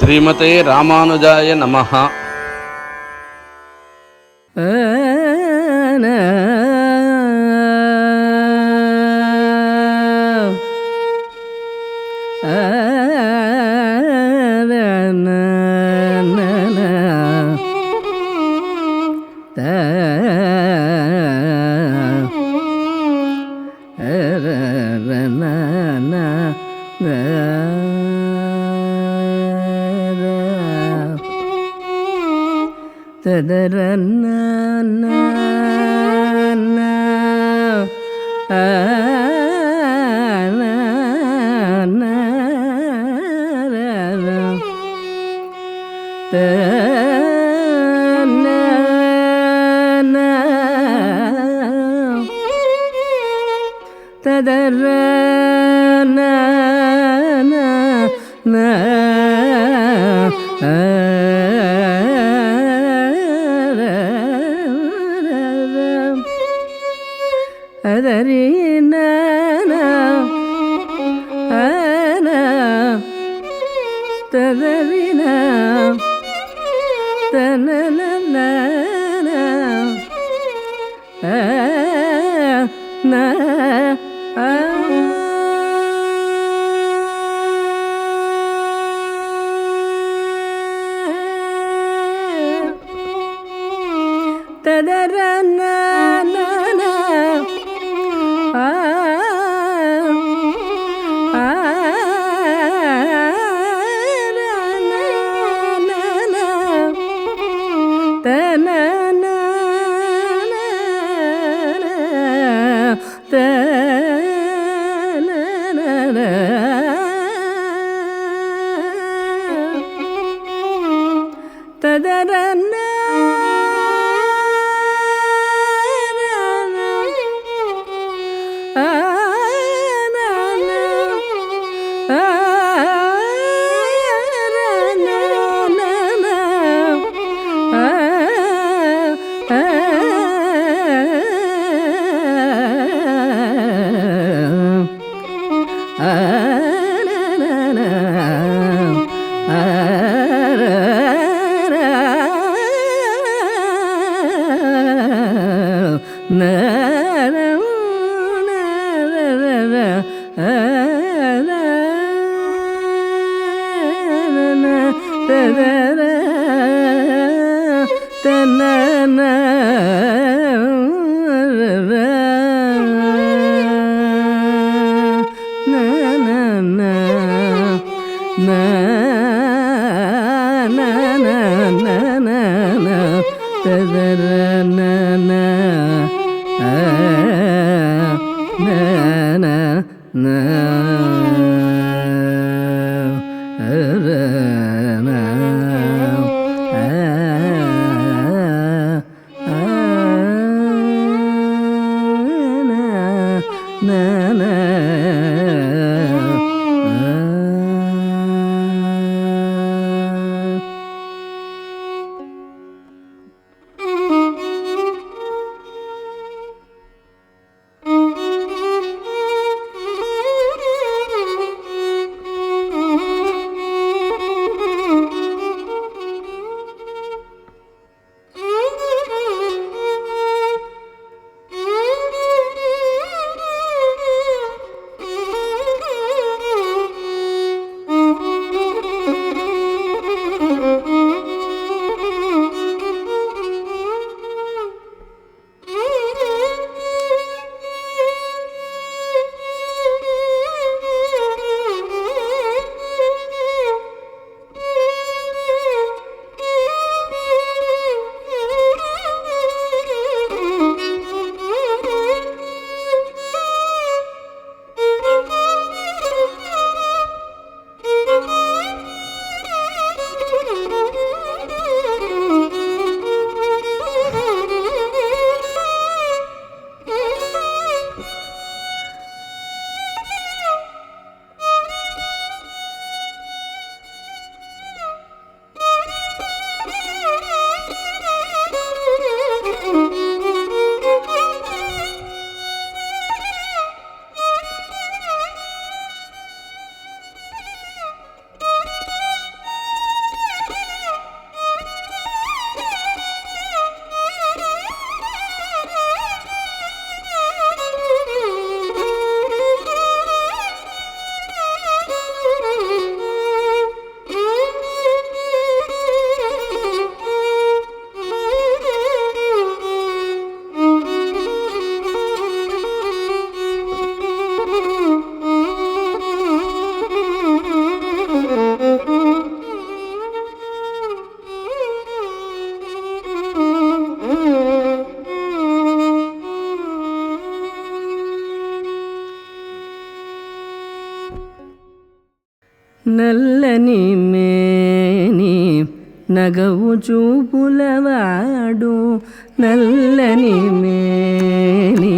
ஸ்ரீமதே ராமானுஜாய நமஹ. నల్లని మేని నగవు చూపులవాడు నల్లని మేని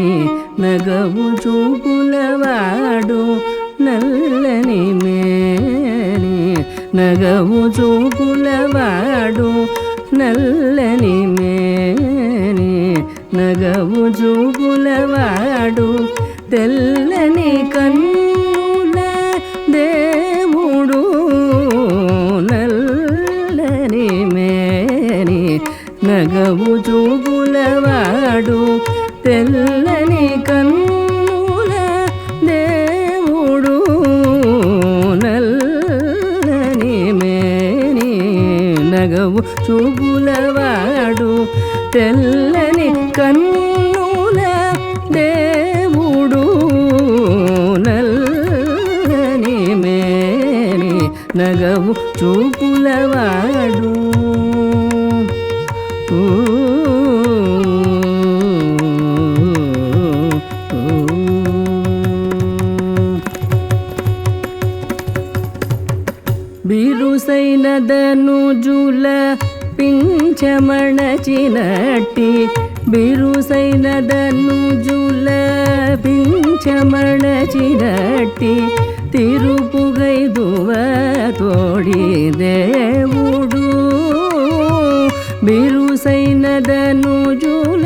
నగవు చూపులవాడు నల్లని మేని నగవు చూపులవాడు నల్లని మేని నగవు చూపులవాడు తెల్లని కన్నుల దేవుడు నల్లని మేని నగవు చూపులవాడు తెల్లని కన్నుల దేవుడు నల్లని మేని నగవు చూపులవాడు తెల్లని కన్నుల దేవుడు నల్లని మేని నగవు చూపులవాడు బిరుసైన ధనుజుల పింఛమణచినట్టి బిరుసైన ధనుజుల పింఛమణచినట్టి తిరుపుగైదువ తోడి దేవుడు బిరుసైన ధనుజుల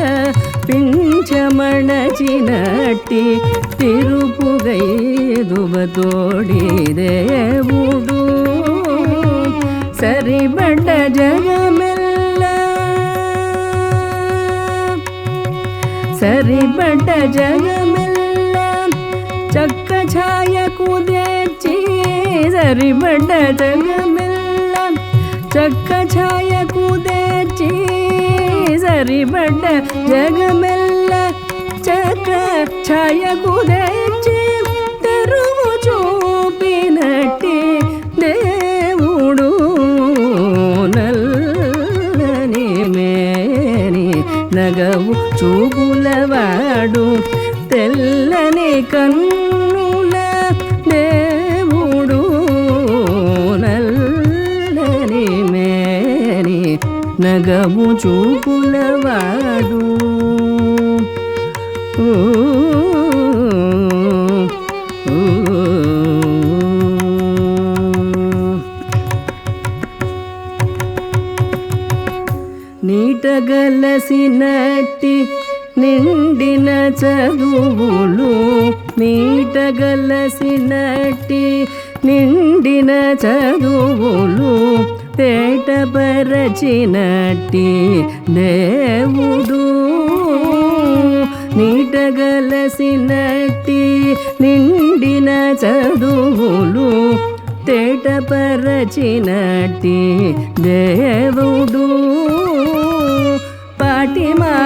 పింఛమణచినట్టి తిరుపుగైదువ తోడి దేవుడు సరిబడ్డ జగమెల్ల సరిబడ్డ జగమెల్ల చక్క ఛాయకు తెచ్చి సరిబడ్డ జగమెల్ల చక్క ఛాయకు తెచ్చి సరిబడ్డ జగమెల్ల చక్క ఛాయకు తెచ్చి తెరువు చూపినట్టి దేవుడు నల్లని మేని నగవు చూపులవాడు తెల్లని కన్నుల దేవుడు నల్లని మేని నగవు చూపులవాడు నీటగలసినట్టి నిండిన చదువులు నీటగలసినట్టి నిండిన చదువులు తేటపరచినట్టి దేవుడు నీటగలసినట్టి నిండిన చదువులు తేటపరచినట్టి దేవుడు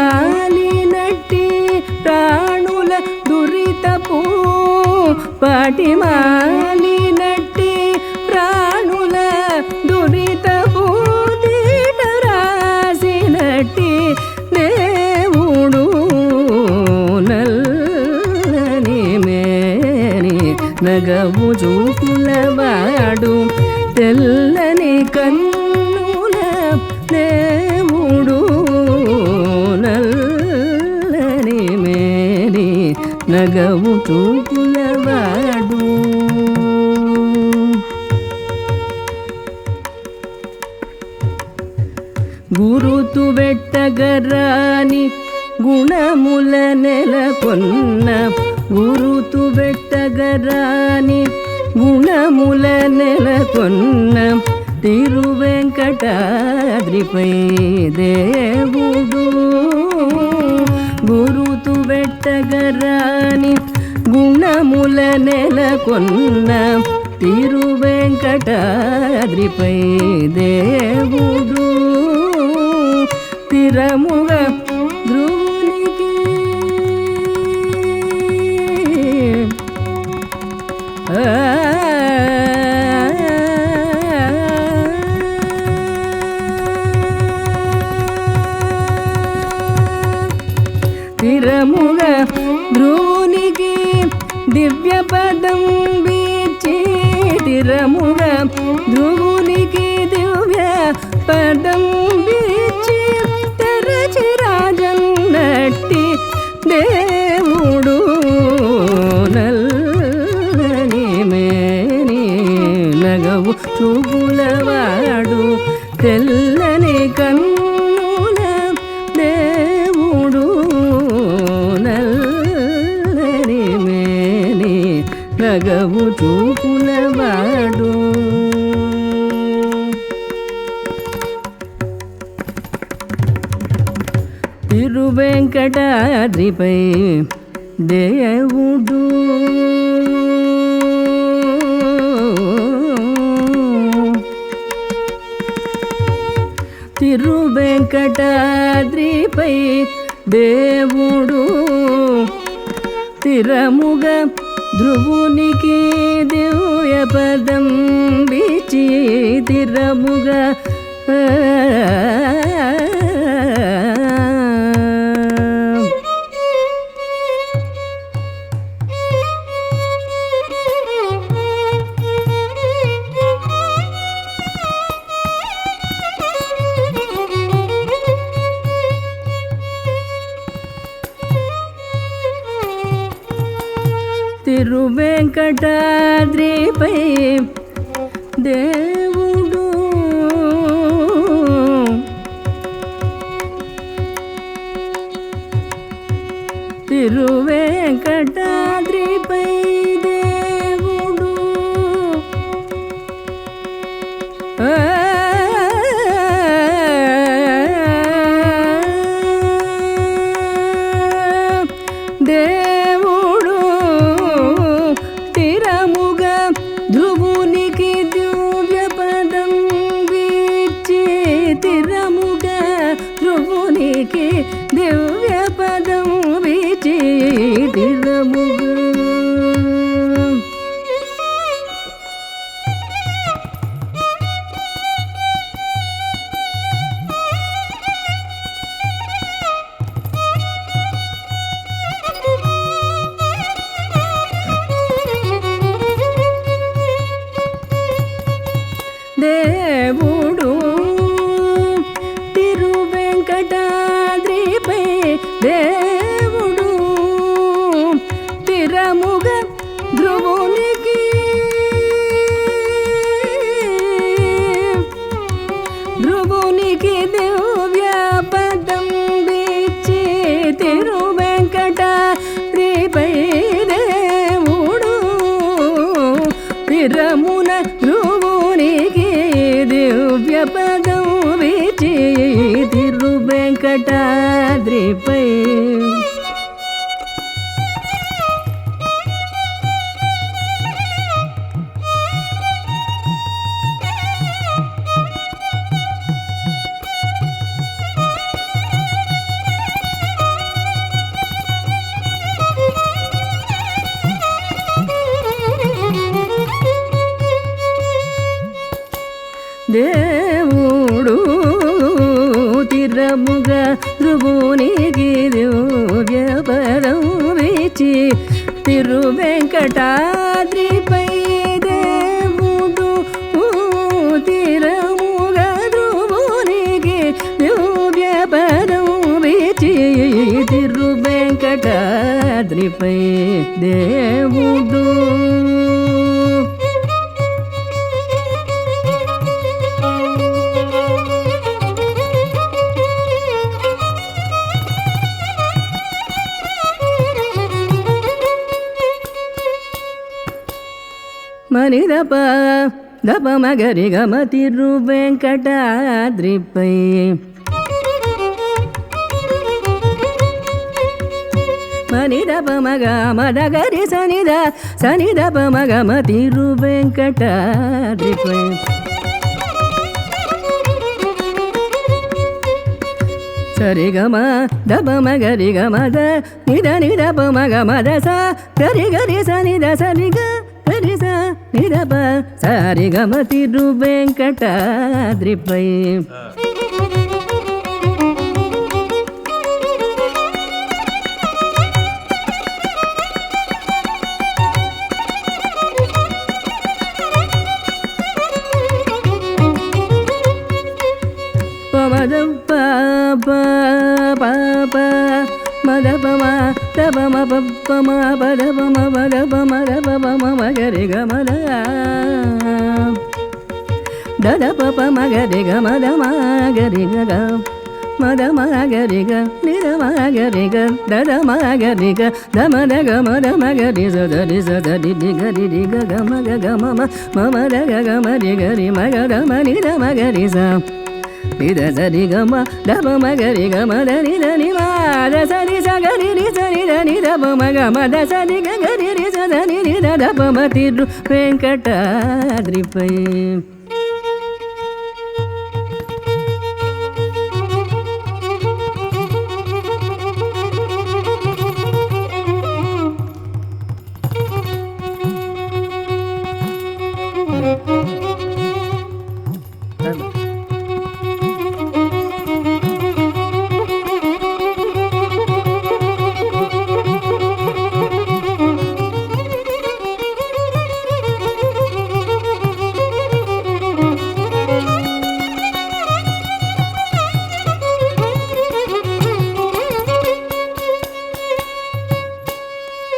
పాటిమాలినట్టి ప్రాణుల దురితపు పాటిమాలినట్టి ప్రాణుల దురితపు తీట రాసినట్టి దేవుడు నల్లని మేని నగవు చూపులవాడు తెల్లని కన్నుల దేవుడు నల్లని మేని నగవు చూపులవాడు గురుతు వెట్టగరాని గుణముల నెలకొన్న గురుతు వెట్టగరాని గుణముల నెలకొన్న తిరువెంకటాద్రిపై దేవుడు గురుతు వెట్టగరాని గుణముల నెలకొన్న తిరువెంకటాద్రిపై దేవుడు తిరముగ ధ్రువునికి తిరముగ ధ్రువునికి దివ్య పదం వీచి తిరముగ ధ్రువునికి దివ్య పదం వీచి తెరచి రాజన్నట్టి దేవుడు నల్లని మేని నగవు చూపులవాడు తెల్లని కన్నుల దేవుడు నల్లని మేని నగవు చూపులవాడు తిరువెంకటాద్రిపై దేవుడు తిరువెంకటాద్రిపై దేవుడు తిరముగ ధ్రువునికి దివ్య పదం వీచి తిరముగ తిరువెంకటాద్రిపై దేవుడు తిరువెంకటాద్రిపై దేవుడు దేవుడు తిరముగ ధ్రువునికి దివ్య పదం వీచి తిరముగ ధ్రువునికి దివ్య పదం వీచి తిరముగ దేవుడు తిరువెంకటాద్రిపై దేవుడు తిరముగ ధ్రువునికి దివ్య పదం వీచి తిరువెంకటాద్రిపై దేవుడు తిరమున ధ్రువునికి దివ్య పదం వీచి తిరువెంకటాద్రిపై దేవుడు తిరముగ ధ్రువునికి దివ్య పదం వీచి తిరువెంకటాద్రిపై దేవుడు తిరముగ ధ్రువునికి దివ్య పదం వీచి తిరువెంకటాద్రిపై దేవుడు మనిదప దప మగరి గమ తిరువెంకటాద్రిపై మనిదప మగ మదగరి సనిదప మగమ తిరువెంకటాద్రిపై సరిగమ దప మగరి గమద నిద నిదప మగ మద స గరి గరి సనిద సరిగ గరి స నిదప సరిగమ తిరువెంకటాద్రిపై మదపమ దపమ పప్పమ పదపమ పదపమ దపమ మగరి గమద దద పప మగరి గమద మగరి గ మద మగరి గ నిద మగరి గ దద మగరి గ దమద గమద మగరి సదరి సదరి దిగరి దిగ గమగ గమమ మమద గమరి గరి మగద మనిద మగరి స నిద సరి గమ దప మగరి గమద నిద నిమాద సరి సగరి రి సరి ద నిద మగ మద సరి గరి రి సదని నిద దప మతిరు వెంకటాద్రిపై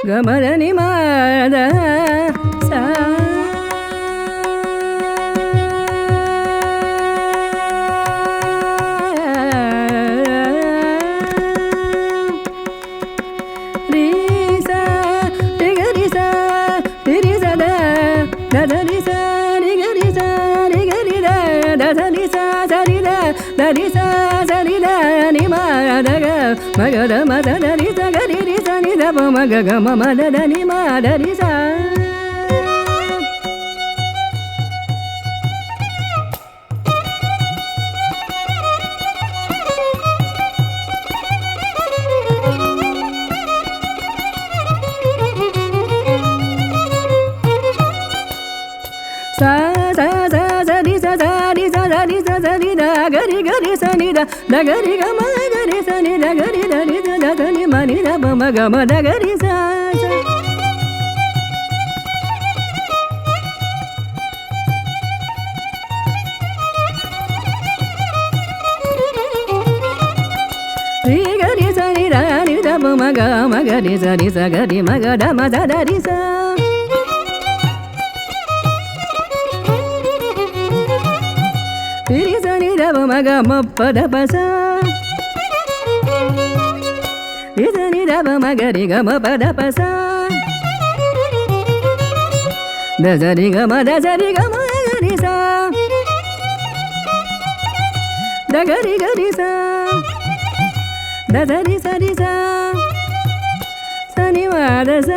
గమదని మాద సా రి సా రి సా రి సా ద రి సా రి సా రి ద ద రి సా సరి ద రి సా సరి ద ని మా ద గ మగ ద మ ద రి స గ రి స ని ద ప మగ గ మ మ ద ని మా ద రి సా సా సా సా సరి స సరి స సరి స సరి ద గరి గరి స ని ద ద గరి గ మ గరి స ని ద గరి ద రి స ద ద ని మ ని ద ప మ గ మ ద గరి స రి గరి స ని ద ని ద ప మ గ మ గరి స రి స గరి మ గ ద మ ద ద రి స రి స ని ద ప మ గ మ ప ద ప స రి స ని ద ప మ గ రి గ మ ప ద ప స ద స రి గ మ ద స రి గ మ గ రి స ద గ రి స ద స రి స రి స స ని మ ద స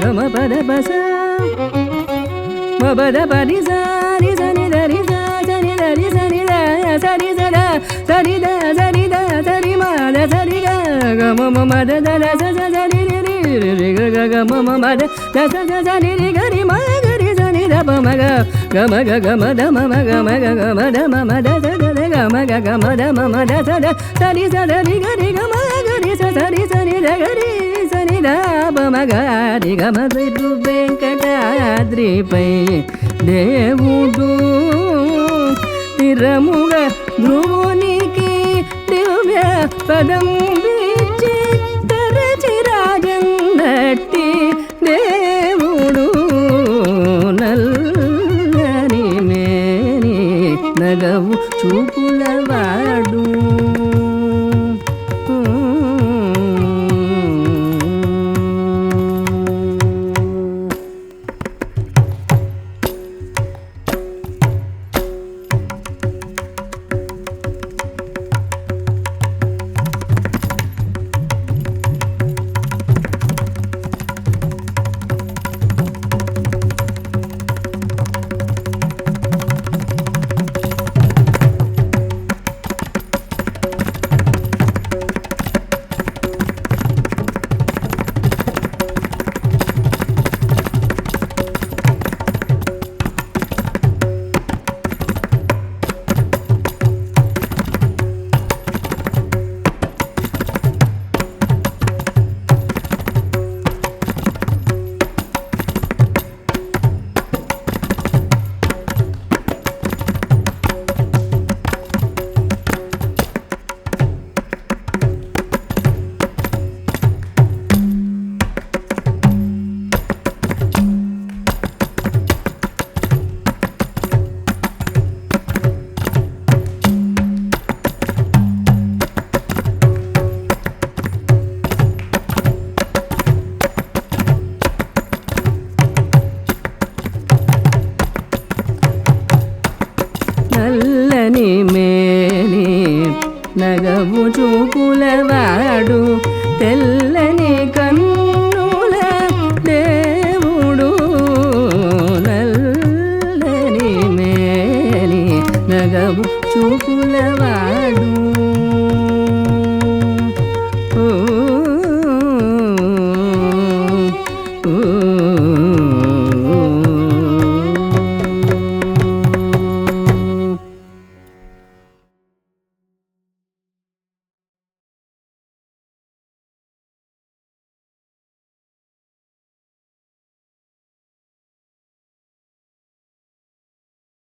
గ మ ప ద ప స మ ప ద ప రి స రి స ని ద రి స స ని ద రి స ని ద స రి స ద స రి ద స రి ద స రి మ ద స రి గ గ మ మ మ ద ద ద స స స రి రి రి రి గ గ గ మ మ మ ద ద స స స రి రి గ రి మ గ రి స ని ద ప మ గ గ మ గ గ మ ద మ మ గ మ గ గ మ ద మ మ ద ద ద గ మ గ గ మ ద మ మ ద స ద స రి స ద రి గ రి గ మ గ రి స స రి స ని ద గ రి స ని ద ప మ గ రి గ మ తిరు వెంకటాద్రిపై దేవుడు తిరముగ ధ్రువునికి దివ్య పదం విచ్చి తరచి రాజన్నట్టి దేవుడు నల్లని మేని నగవు చూపులవాడు చూపులవాడు తెల్లని కన్నుల దేవుడు నల్లని మేని నగవు చూపులవాడు